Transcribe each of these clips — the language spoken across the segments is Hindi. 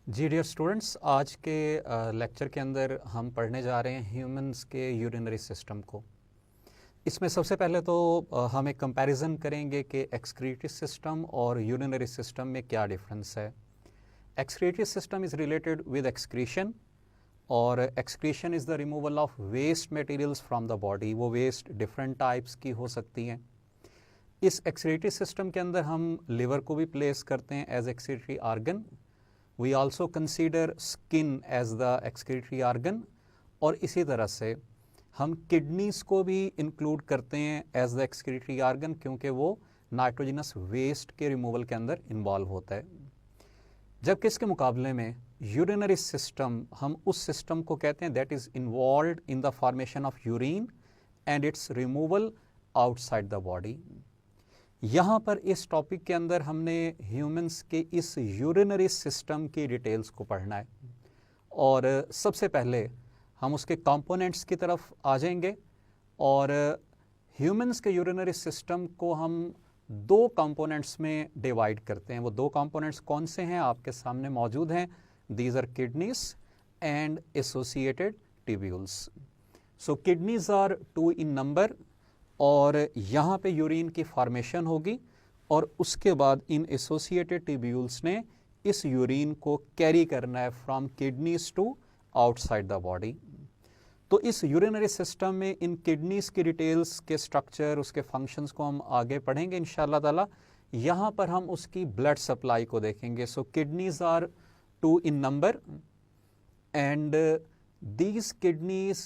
जी डियर स्टूडेंट्स, आज के लेक्चर के अंदर हम पढ़ने जा रहे हैं ह्यूमंस के यूरिनरी सिस्टम को। इसमें सबसे पहले तो हम एक कंपैरिजन करेंगे कि एक्सक्रीटरी सिस्टम और यूरिनरी सिस्टम में क्या डिफरेंस है। Excretory system is related with excretion, और excretion is the removal of waste materials from the body. वो वेस्ट डिफरेंट टाइप्स की हो सकती हैं। इस एक्सक्रीटरी सिस्टम के अंदर हम लिवर को भी प्लेस करते हैं as excretory organ. We also consider skin as the excretory organ, और इसी तरह से हम किडनीज को भी इंक्लूड करते हैं एज द एक्सक्रीटरी ऑर्गन, क्योंकि वो नाइट्रोजनस वेस्ट के रिमूवल के अंदर इन्वॉल्व होता है। जबकि इसके मुकाबले में यूरिनरी सिस्टम, हम उस सिस्टम को कहते हैं that is involved in the formation of urine and it's removal outside the body. यहाँ पर इस टॉपिक के अंदर हमने ह्यूमंस के इस यूरिनरी सिस्टम की डिटेल्स को पढ़ना है, और सबसे पहले हम उसके कंपोनेंट्स की तरफ आ जाएंगे। और ह्यूमंस के यूरिनरी सिस्टम को हम दो कंपोनेंट्स में डिवाइड करते हैं। वो दो कंपोनेंट्स कौन से हैं आपके सामने मौजूद हैं। These are kidneys and associated tubules. So kidneys are 2 in number, और यहाँ पे यूरिन की फॉर्मेशन होगी, और उसके बाद इन एसोसिएटेड ट्यूब्यूल्स ने इस यूरिन को कैरी करना है from kidneys to outside the body. तो इस यूरिनरी सिस्टम में इन किडनीज की डिटेल्स के स्ट्रक्चर, उसके फंक्शंस को हम आगे पढ़ेंगे इंशाल्लाह ताला। यहाँ पर हम उसकी ब्लड सप्लाई को देखेंगे। So kidneys are 2 in number, and these kidneys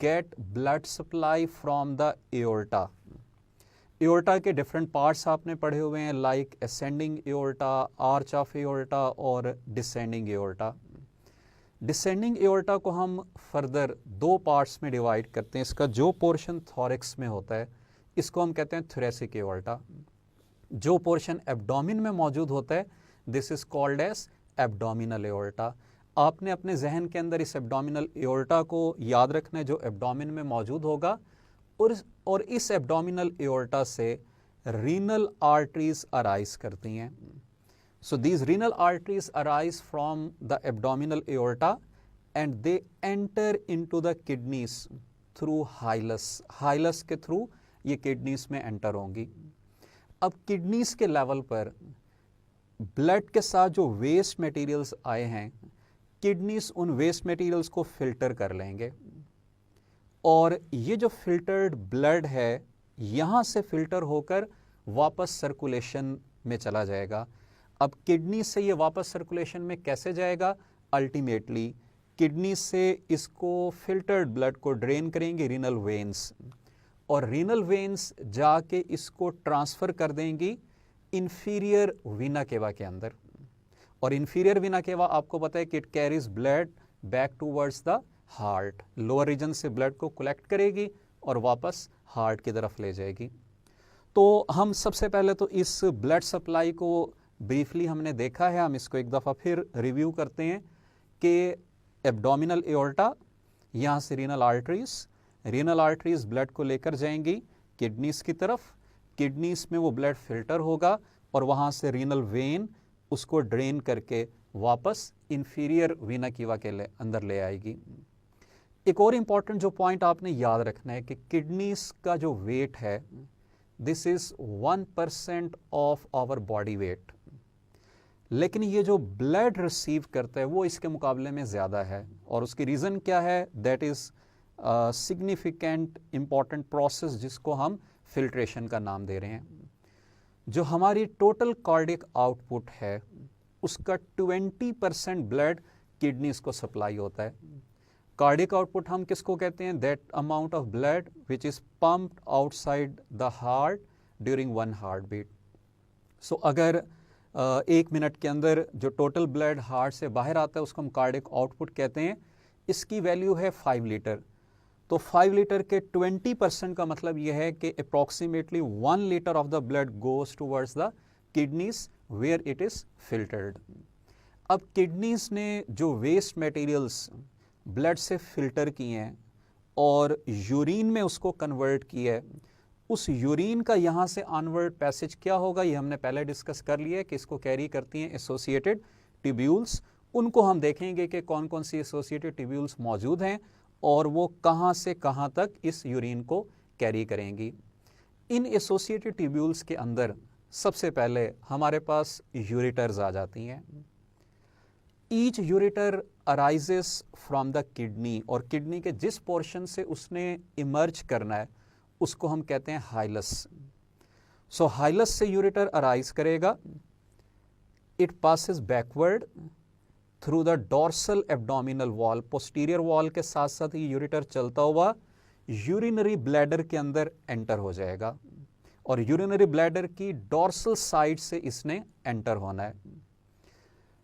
get blood supply from the aorta. aorta के different parts आपने पढ़े हुए हैं, like ascending aorta, arch of aorta और descending aorta. descending aorta को हम further 2 parts में divide करते हैं। इसका जो portion thorax में होता है इसको हम कहते हैं thoracic aorta। जो portion abdomen में मौजूद होता है this is called as abdominal aorta। आपने अपने जहन के अंदर इस एब्डोमिनल एओर्टा को याद रखना है जो एब्डोमिन में मौजूद होगा, और इस एब्डोमिनल एओर्टा से रीनल आर्टरीज अराइज करती हैं। So these renal arteries arise from the abdominal aorta and they enter into the kidneys through hilus. Hilus के थ्रू ये किडनीज में एंटर होंगी। अब किडनीज के लेवल पर ब्लड के साथ जो वेस्ट मटेरियल्स आए हैं, किडनीज उन वेस्ट मटेरियल्स को फिल्टर कर लेंगे, और ये जो फिल्टर्ड ब्लड है यहाँ से फिल्टर होकर वापस सर्कुलेशन में चला जाएगा। अब किडनी से ये वापस सर्कुलेशन में कैसे जाएगा? अल्टीमेटली किडनी से इसको फिल्टर्ड ब्लड को ड्रेन करेंगे रीनल वेन्स, और रीनल वेन्स जाके इसको ट्रांसफ़र कर देंगी इंफीरियर वीना केवा के अंदर। और इंफीरियर वीना केवा आपको पता है कि it carries blood back towards the heart. Lower region से ब्लड को कलेक्ट करेगी और वापस हार्ट की तरफ ले जाएगी। तो हम सबसे पहले तो इस ब्लड सप्लाई को ब्रीफली हमने देखा है, हम इसको एक दफ़ा फिर रिव्यू करते हैं कि एब्डोमिनल एओर्टा, यहाँ से रीनल आर्टरीज ब्लड को लेकर जाएंगी किडनीज की तरफ। किडनीज में वो ब्लड फिल्टर होगा और वहाँ से रीनल वेन उसको ड्रेन करके वापस इंफीरियर वीना कीवा के अंदर ले आएगी। एक और इम्पॉर्टेंट जो पॉइंट आपने याद रखना है कि किडनीज का जो वेट है this is 1% of our body weight, लेकिन ये जो ब्लड रिसीव करता है वो इसके मुकाबले में ज़्यादा है। और उसकी रीज़न क्या है? That is significant important process जिसको हम फिल्ट्रेशन का नाम दे रहे हैं। जो हमारी टोटल कार्डिक आउटपुट है उसका 20% ब्लड किडनीज को सप्लाई होता है। कार्डिक आउटपुट हम किसको कहते हैं? That amount of blood which is pumped outside the heart during 1 heart beat. So अगर 1 मिनट के अंदर जो टोटल ब्लड हार्ट से बाहर आता है उसको हम कार्डिक आउटपुट कहते हैं। इसकी वैल्यू है 5 लीटर। तो 5 लीटर के 20% का मतलब यह है कि approximately 1 litre of the blood goes towards the kidneys where it is filtered. अब किडनीज ने जो वेस्ट मटेरियल्स ब्लड से फिल्टर किए हैं और यूरिन में उसको कन्वर्ट किया है, उस यूरिन का यहाँ से ऑनवर्ड पैसेज क्या होगा ये हमने पहले डिस्कस कर लिया है कि इसको कैरी करती हैं एसोसिएटेड ट्यूब्यूल्स, उनको हम देखेंगे कि कौन कौन सी एसोसिएटेड ट्यूब्यूल्स मौजूद हैं और वो कहाँ से कहाँ तक इस यूरिन को कैरी करेंगी। इन एसोसिएटेड ट्यूब्यूल्स के अंदर सबसे पहले हमारे पास यूरेटर्स आ जाती हैं। Each ureter arises from the kidney, और किडनी के जिस पोर्शन से उसने इमर्ज करना है उसको हम कहते हैं हाइलस। सो हाइलस से यूरेटर अराइज करेगा, it passes backward through the dorsal abdominal wall, posterior wall के साथ साथ ये यूरेटर चलता हुआ यूरिनरी ब्लैडर के अंदर एंटर हो जाएगा, और यूरिनरी ब्लैडर की डॉर्सल साइड से इसने एंटर होना है।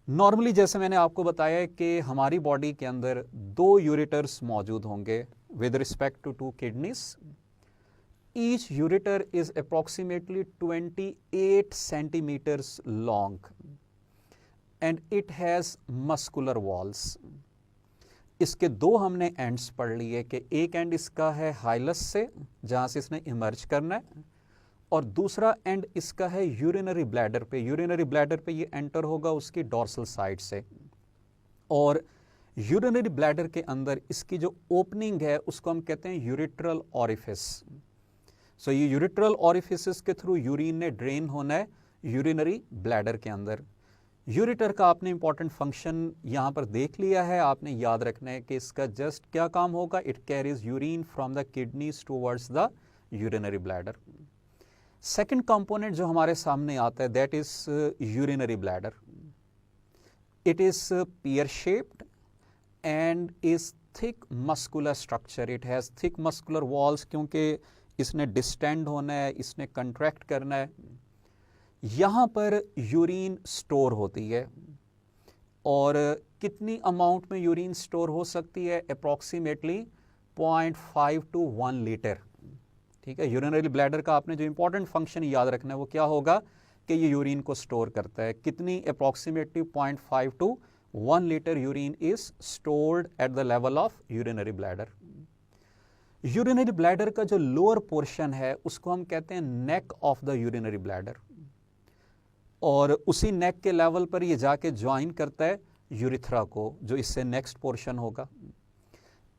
नॉर्मली जैसे मैंने आपको बताया कि हमारी बॉडी के अंदर 2 यूरेटर्स मौजूद होंगे with respect to 2 kidneys. Each ureter is approximately 28 centimetres long and it has muscular walls. इसके 2 हमने एंड्स पढ़ लिए कि एक एंड इसका है हाइलस से जहां से इसने इमर्ज करना है, और दूसरा एंड इसका है यूरिनरी ब्लैडर पे। यूरिनरी ब्लैडर पे ये एंटर होगा उसकी डॉर्सल साइड से, और यूरिनरी ब्लैडर के अंदर इसकी जो ओपनिंग है उसको हम कहते हैं यूरिट्रल ऑरिफिस। सो ये यूरिट्रल ऑरिफिस के थ्रू यूरिन ने ड्रेन होना है यूरिनरी ब्लैडर के अंदर। यूरेटर का आपने इंपॉर्टेंट फंक्शन यहाँ पर देख लिया है, आपने याद रखना है कि इसका जस्ट क्या काम होगा, it carries urine from the kidneys towards the urinary bladder. Second component जो हमारे सामने आता है that is urinary bladder. It is pear shaped and is thick muscular structure. It has thick muscular walls, क्योंकि इसने डिस्टेंड होना है, इसने कंट्रैक्ट करना है। यहाँ पर यूरिन स्टोर होती है, और कितनी अमाउंट में यूरिन स्टोर हो सकती है, अप्रॉक्सीमेटली 0.5 to 1 लीटर। ठीक है, यूरिनरी ब्लैडर का आपने जो इंपॉर्टेंट फंक्शन याद रखना है वो क्या होगा कि ये यूरिन को स्टोर करता है। कितनी, approximately 0.5 to 1 litre urine is stored at the level of urinary bladder. Urinary bladder का जो लोअर पोर्शन है उसको हम कहते हैं neck of the urinary bladder, और उसी नेक के लेवल पर ये जाके ज्वाइन करता है यूरिथ्रा को, जो इससे नेक्स्ट पोर्शन होगा।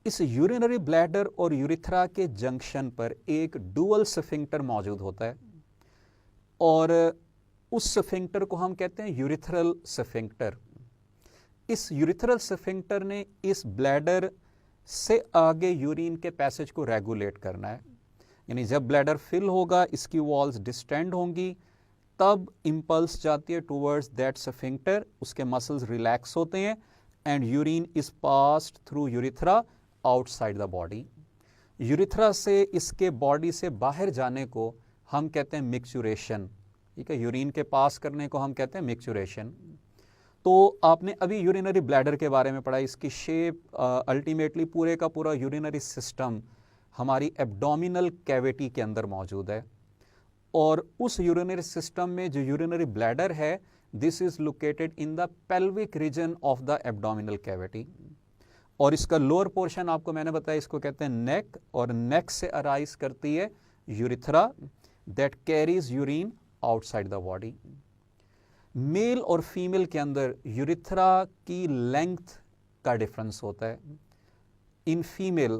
इस यूरिनरी ब्लैडर और यूरिथ्रा के जंक्शन पर एक डुअल स्फिंक्टर मौजूद होता है, और उस स्फिंक्टर को हम कहते हैं यूरिथ्रल स्फिंक्टर। इस यूरिथ्रल स्फिंक्टर ने इस ब्लैडर से आगे यूरिन के पैसेज को रेगुलेट करना है, यानी जब ब्लैडर फिल होगा इसकी वॉल्स डिस्टेंड होंगी, तब इंपल्स जाती है टूवर्ड्स दैट स्फिंक्टर, उसके मसल्स रिलैक्स होते हैं and urine is passed through urethra outside the body. Urethra से इसके बॉडी से बाहर जाने को हम कहते हैं मिक्सचुरेशन। ठीक है, यूरिन के पास करने को हम कहते हैं मिक्सचुरेशन। तो आपने अभी यूरिनरी ब्लैडर के बारे में पढ़ा, इसकी शेप अल्टीमेटली पूरे का पूरा यूरिनरी सिस्टम हमारी एब्डोमिनल कैविटी के अंदर मौजूद है, और उस यूरिनरी सिस्टम में जो यूरिनरी ब्लैडर है this is located in the pelvic region of the abdominal cavity, और इसका लोअर पोर्शन आपको मैंने बताया इसको कहते हैं नेक, और नेक से अराइज करती है urethra that carries urine outside the body. Male और फीमेल के अंदर यूरिथ्रा की लेंथ का डिफरेंस होता है। In female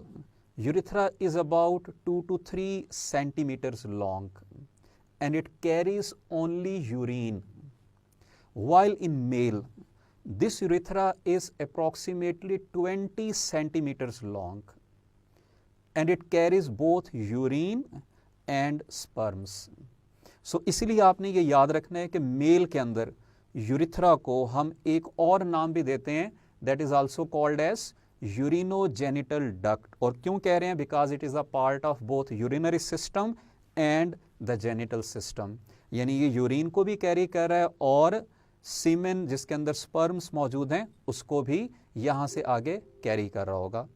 urethra is about 2 to 3 centimeters long and it carries only urine, while in male this urethra is approximately 20 centimeters long and it carries both urine and sperms. So इसीलिए आपने ये याद रखना है कि मेल के अंदर यूरिथ्रा को हम एक और नाम भी देते हैं, that is also called as urinogenital duct। और क्यों कह रहे हैं, because it is a part of both urinary system and the genital system, यानी ये यूरिन को भी कैरी कर रहा है और सीमेन जिसके अंदर स्पर्म्स मौजूद हैं उसको भी यहाँ से आगे कैरी कर रहा होगा।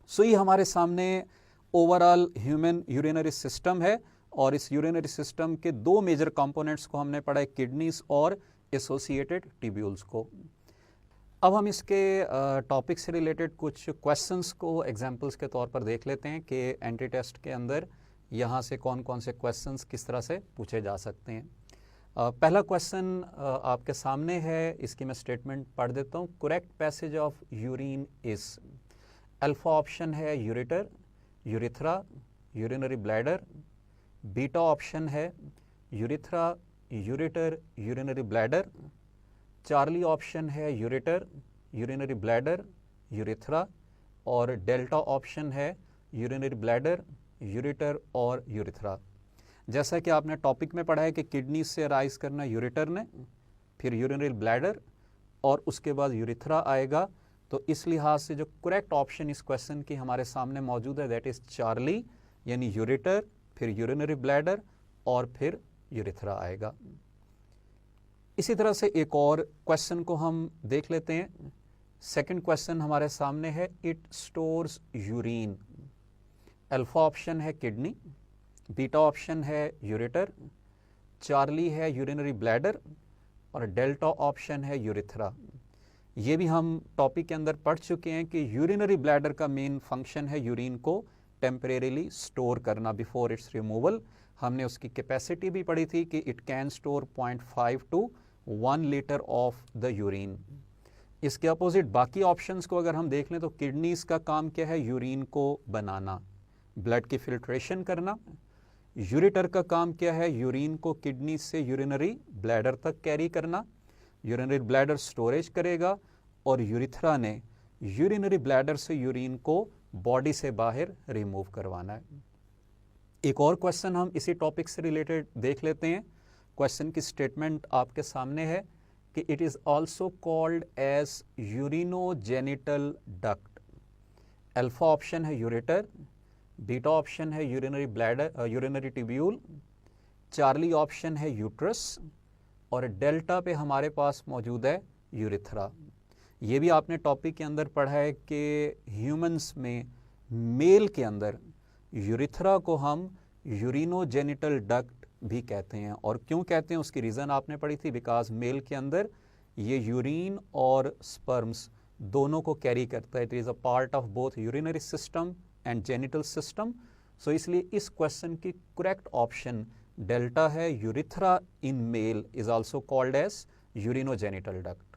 सो ये हमारे सामने ओवरऑल ह्यूमन यूरिनरी सिस्टम है, और इस यूरिनरी सिस्टम के 2 मेजर कंपोनेंट्स को हमने पढ़ा है, किडनीज और एसोसिएटेड ट्यूब्यूल्स को। अब हम इसके टॉपिक से रिलेटेड कुछ क्वेश्चंस को एग्जांपल्स के तौर पर देख लेते हैं कि एंट्री टेस्ट के अंदर यहाँ से कौन कौन से क्वेश्चंस किस तरह से पूछे जा सकते हैं। पहला क्वेश्चन आपके सामने है, इसकी मैं स्टेटमेंट पढ़ देता हूँ। Correct passage of urine is, alpha option है ureter, urethra, urinary bladder. Beta option है urethra, ureter, urinary bladder. Charlie option है यूरेटर, यूरिनरी ब्लैडर, यूरिथ्रा। और डेल्टा ऑप्शन है यूरिनरी ब्लैडर, यूरेटर और यूरिथ्रा। जैसा कि आपने टॉपिक में पढ़ा है कि किडनी से राइज करना यूरेटर ने, फिर यूरिनरी ब्लैडर और उसके बाद यूरिथ्रा आएगा। तो इस लिहाज से जो करेक्ट ऑप्शन इस क्वेश्चन की हमारे सामने मौजूद है दैट इज चार्ली, यानी यूरेटर, फिर यूरिनरी ब्लैडर और फिर यूरिथ्रा आएगा। इसी तरह से एक और क्वेश्चन को हम देख लेते हैं। सेकंड क्वेश्चन हमारे सामने है, it stores urine. Alpha option है किडनी, बीटा ऑप्शन है यूरेटर, चार्ली है यूरिनरी ब्लैडर और डेल्टा ऑप्शन है यूरिथ्रा। ये भी हम टॉपिक के अंदर पढ़ चुके हैं कि यूरिनरी ब्लैडर का मेन फंक्शन है यूरिन को टेम्परेरीली स्टोर करना बिफोर इट्स रिमूवल। हमने उसकी कैपेसिटी भी पढ़ी थी कि it can store 0.5 to 1 litre of the urine. इसके अपोजिट बाकी ऑप्शंस को अगर हम देख लें तो किडनीज का काम क्या है, यूरिन को बनाना, ब्लड की फिल्ट्रेशन करना। यूरेटर का काम क्या है, यूरिन को किडनी से यूरिनरी ब्लैडर तक कैरी करना। यूरिनरी ब्लैडर स्टोरेज करेगा और यूरिथ्रा ने यूरिनरी ब्लैडर से यूरिन को बॉडी से बाहर रिमूव करवाना है। एक और क्वेश्चन हम इसी टॉपिक से रिलेटेड देख लेते हैं। क्वेश्चन की स्टेटमेंट आपके सामने है कि it is also called as urinogenital duct. Alpha option है यूरेटर, बीटा ऑप्शन है urinary bladder, urinary tubule. Charlie option है यूट्रस और डेल्टा पे हमारे पास मौजूद है यूरिथ्रा। ये भी आपने टॉपिक के अंदर पढ़ा है कि ह्यूमंस में मेल के अंदर यूरिथ्रा को हम यूरिनोजेनिटल डक्ट भी कहते हैं। और क्यों कहते हैं उसकी रीज़न आपने पढ़ी थी, बिकॉज मेल के अंदर ये यूरिन और स्पर्म्स दोनों को कैरी करता है। It is a part of both urinary system and genital system. So इसलिए इस क्वेश्चन की करेक्ट ऑप्शन डेल्टा है। Urethra in male is also called as urinogenital duct.